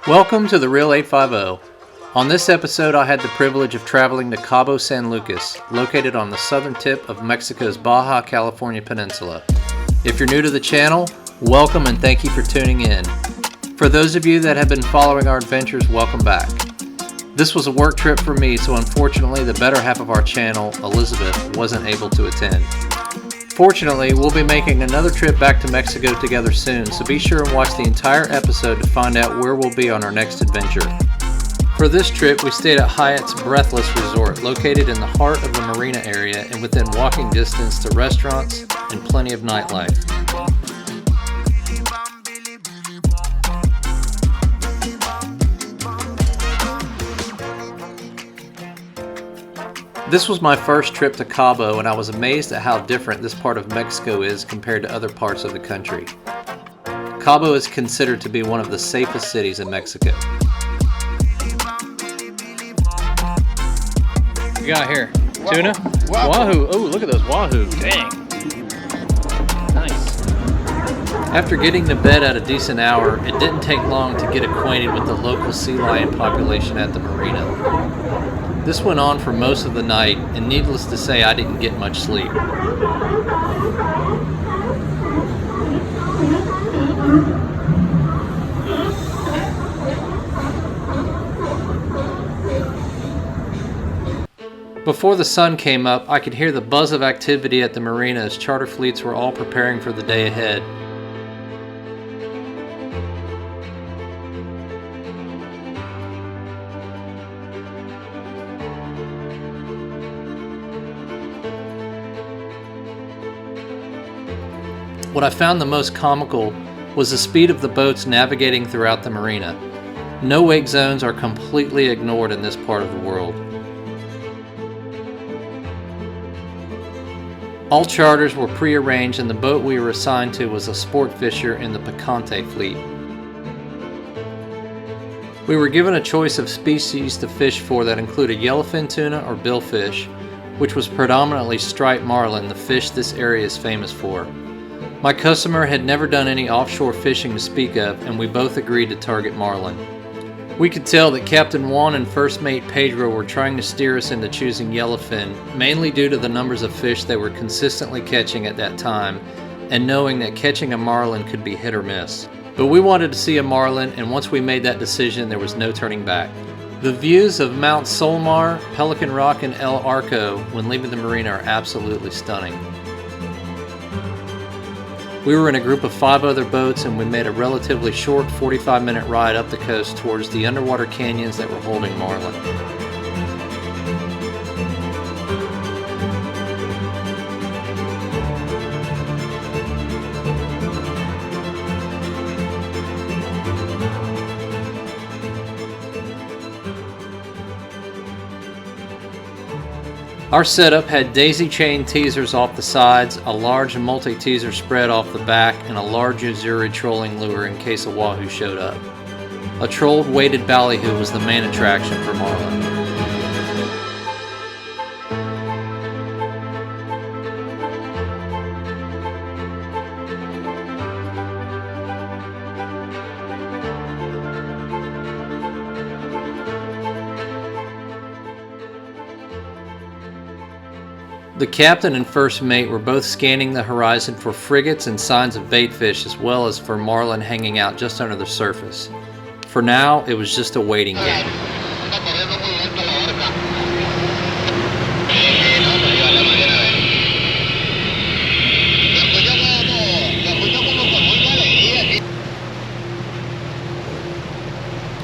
Welcome to The Real 850. On this episode, I had the privilege of traveling to Cabo San Lucas, located on the southern tip of Mexico's Baja California Peninsula. If you're new to the channel, welcome and thank you for tuning in. For those of you that have been following our adventures, welcome back. This was a work trip for me, so unfortunately the better half of our channel, Elizabeth, wasn't able to attend. Fortunately, we'll be making another trip back to Mexico together soon, so be sure and watch the entire episode to find out where we'll be on our next adventure. For this trip, we stayed at Hyatt's Breathless resort, located in the heart of the Marina area and within walking distance to restaurants and plenty of nightlife. This was my first trip to Cabo, and I was amazed at how different this part of Mexico is compared to other parts of the country. Cabo is considered to be one of the safest cities in Mexico. What you got here? Tuna? Wahoo! Oh, look at those wahoo! Dang! Nice. After getting to bed at a decent hour, it didn't take long to get acquainted with the local sea lion population at the Marina. This went on for most of the night, and needless to say, I didn't get much sleep. Before the sun came up, I could hear the buzz of activity at the marina as charter fleets were all preparing for the day ahead. What I found the most comical was the speed of the boats navigating throughout the marina. No wake zones are completely ignored in this part of the world. All charters were pre-arranged, and the boat we were assigned to was a Sportfisher in the Picante fleet. We were given a choice of species to fish for that included yellowfin tuna or billfish, which was predominantly striped marlin, the fish this area is famous for. My customer had never done any offshore fishing to speak of, and we both agreed to target marlin. We could tell that Captain Juan and First Mate Pedro were trying to steer us into choosing yellowfin, mainly due to the numbers of fish they were consistently catching at that time, and knowing that catching a marlin could be hit or miss. But we wanted to see a marlin, and once we made that decision, there was no turning back. The views of Mount Solmar, Pelican Rock, and El Arco when leaving the marina are absolutely stunning. We were in a group of 5 other boats, and we made a relatively short 45-minute ride up the coast towards the underwater canyons that were holding marlin. Our setup had daisy chain teasers off the sides, a large multi-teaser spread off the back, and a large Uzuri trolling lure in case a wahoo showed up. A trolled weighted ballyhoo was the main attraction for marlin. The captain and first mate were both scanning the horizon for frigates and signs of baitfish, as well as for marlin hanging out just under the surface. For now, it was just a waiting game.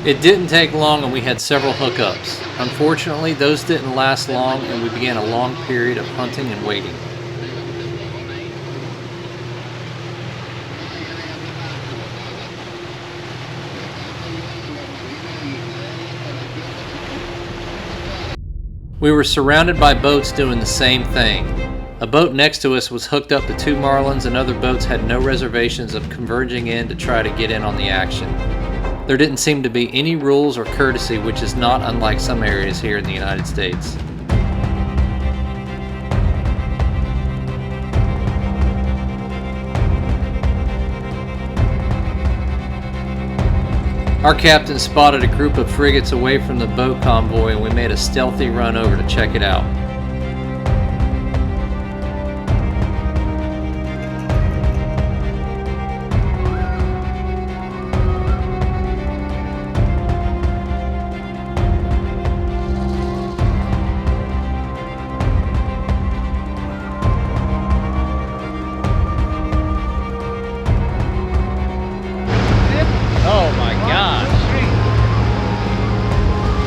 It didn't take long, and we had several hookups. Unfortunately, those didn't last long, and we began a long period of hunting and waiting. We were surrounded by boats doing the same thing. A boat next to us was hooked up to 2 marlins, and other boats had no reservations of converging in to try to get in on the action. There didn't seem to be any rules or courtesy, which is not unlike some areas here in the United States. Our captain spotted a group of frigates away from the boat convoy and we made a stealthy run over to check it out. Oh my gosh.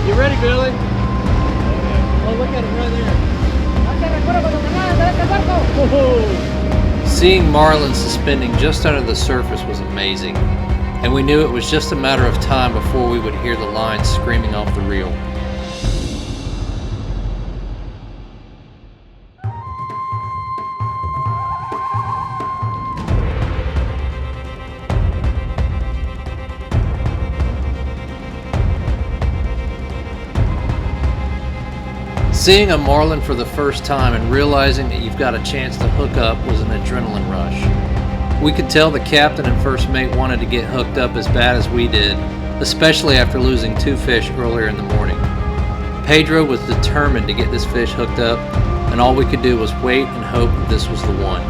You ready, Billy? Oh, look at him right there. Seeing Marlin suspending just under the surface was amazing, and we knew it was just a matter of time before we would hear the line screaming off the reel. Seeing a marlin for the first time and realizing that you've got a chance to hook up was an adrenaline rush. We could tell the captain and first mate wanted to get hooked up as bad as we did, especially after losing 2 fish earlier in the morning. Pedro was determined to get this fish hooked up, and all we could do was wait and hope that this was the one.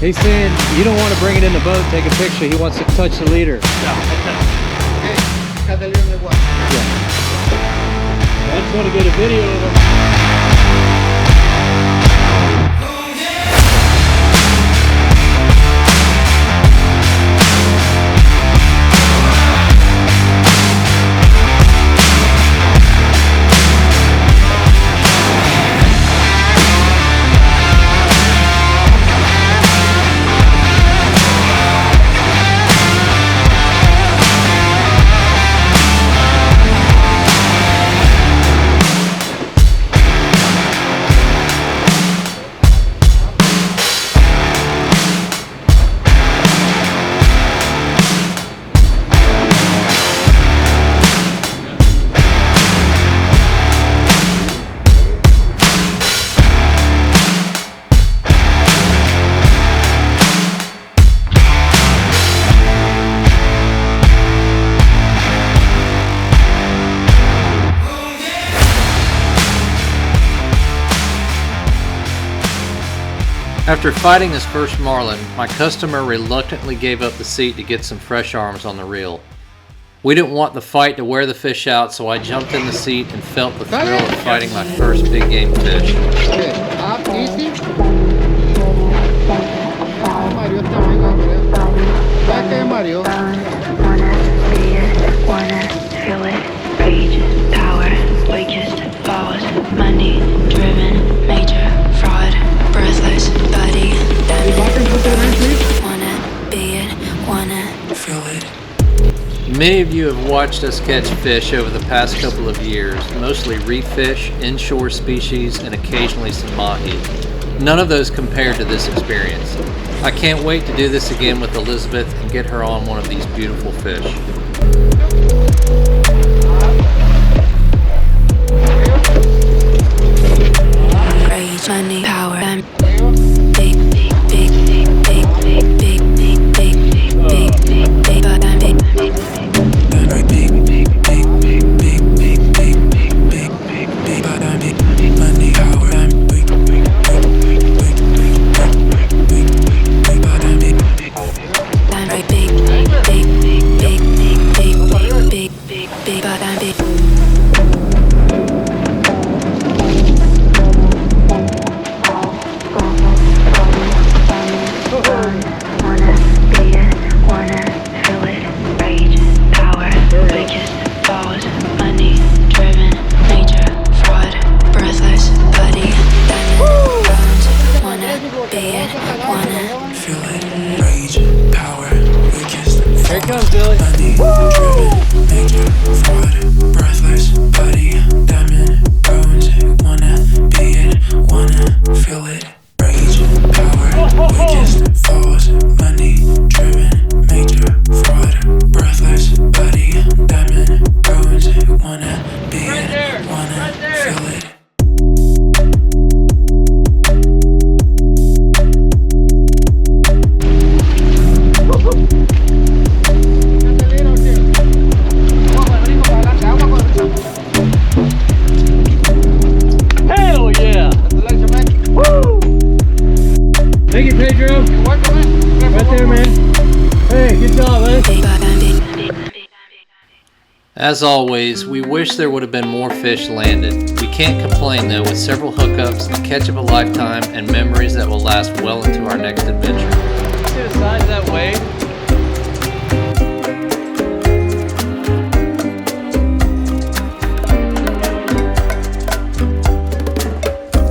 He's saying you don't want to bring it in the boat, take a picture. He wants to touch the leader. Okay, cut the leader in the water. I just want to get a video of him. After fighting his first marlin, my customer reluctantly gave up the seat to get some fresh arms on the reel. We didn't want the fight to wear the fish out, so I jumped in the seat and felt the thrill of fighting my first big game fish. Okay, up, easy. Mario también, back there, Mario. Wanna see it, wanna feel it, rage, power, wages. Many of you have watched us catch fish over the past couple of years, mostly reef fish, inshore species, and occasionally some mahi. None of those compared to this experience. I can't wait to do this again with Elizabeth and get her on one of these beautiful fish. Rage, money, power, and big, big, big, big, big, big, big, big, big, big, big, big, big, Here it comes, Billy. driven, major, fraud, breathless, buddy, diamond, bones, wanna be it, wanna feel it, rage, power, weakest, falls, money, driven, major, fraud, breathless, buddy, diamond, bones, wanna be it, wanna feel it. Hell yeah! Woo! Thank you, Pedro. Right there, man. Hey, good job, man. As always, we wish there would have been more fish landed. We can't complain though, with several hookups, a catch of a lifetime, and memories that will last well into our next adventure. See the size of that wave?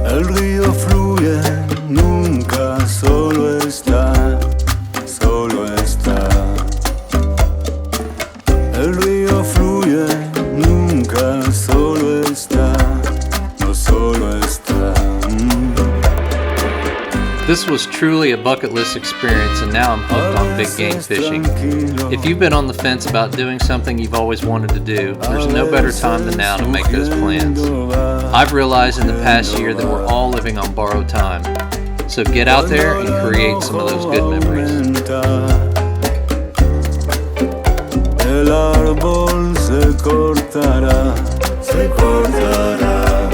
El río fluye, nunca solo está, solo está. El río fluye, nunca solo está, no solo está. This was truly a bucket list experience, and now I'm hooked on big game fishing. If you've been on the fence about doing something you've always wanted to do, there's no better time than now to make those plans. I've realized in the past year that we're all living on borrowed time. So get out there and create some of those good memories. El árbol se cortará, se cortará.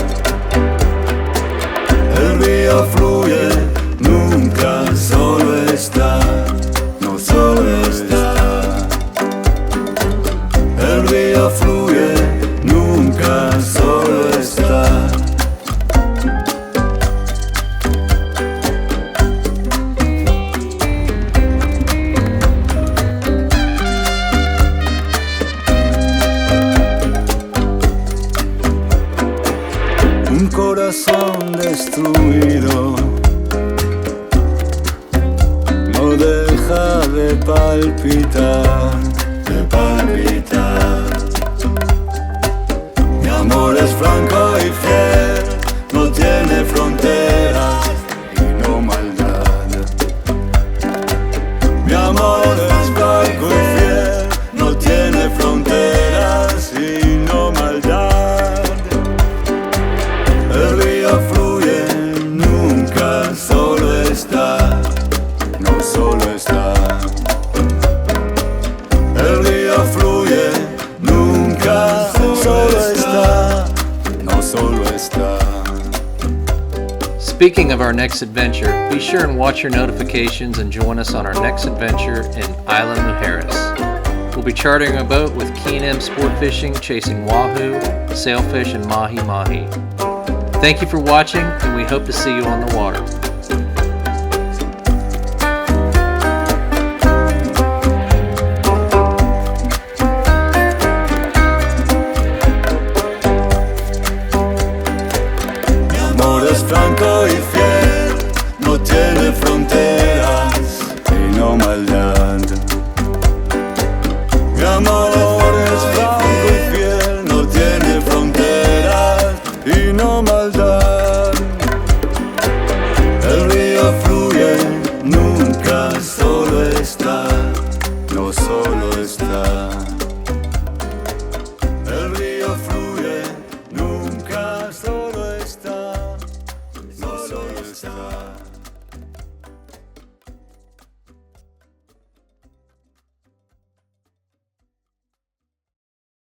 El río fluye, nunca solo está, no solo está. El río fluye, nunca solo está. Un corazón destruido no deja de palpitar, de palpitar. Mi amor es franco y fiel, no tiene fronteras y no maldad. Mi amor es franco y fiel, no tiene fronteras y no maldad. El río fluye, nunca solo está, no solo está. El río fluye, nunca solo está, no solo está. Speaking of our next adventure, be sure and watch your notifications and join us on our next adventure in Isla Mujeres. We'll be chartering a boat with K&M Sportfishing, chasing wahoo, sailfish, and mahi-mahi. Thank you for watching, and we hope to see you on the water. Mi amor es franco y fiel, no tiene fronteras y no maldad. Mi amor está.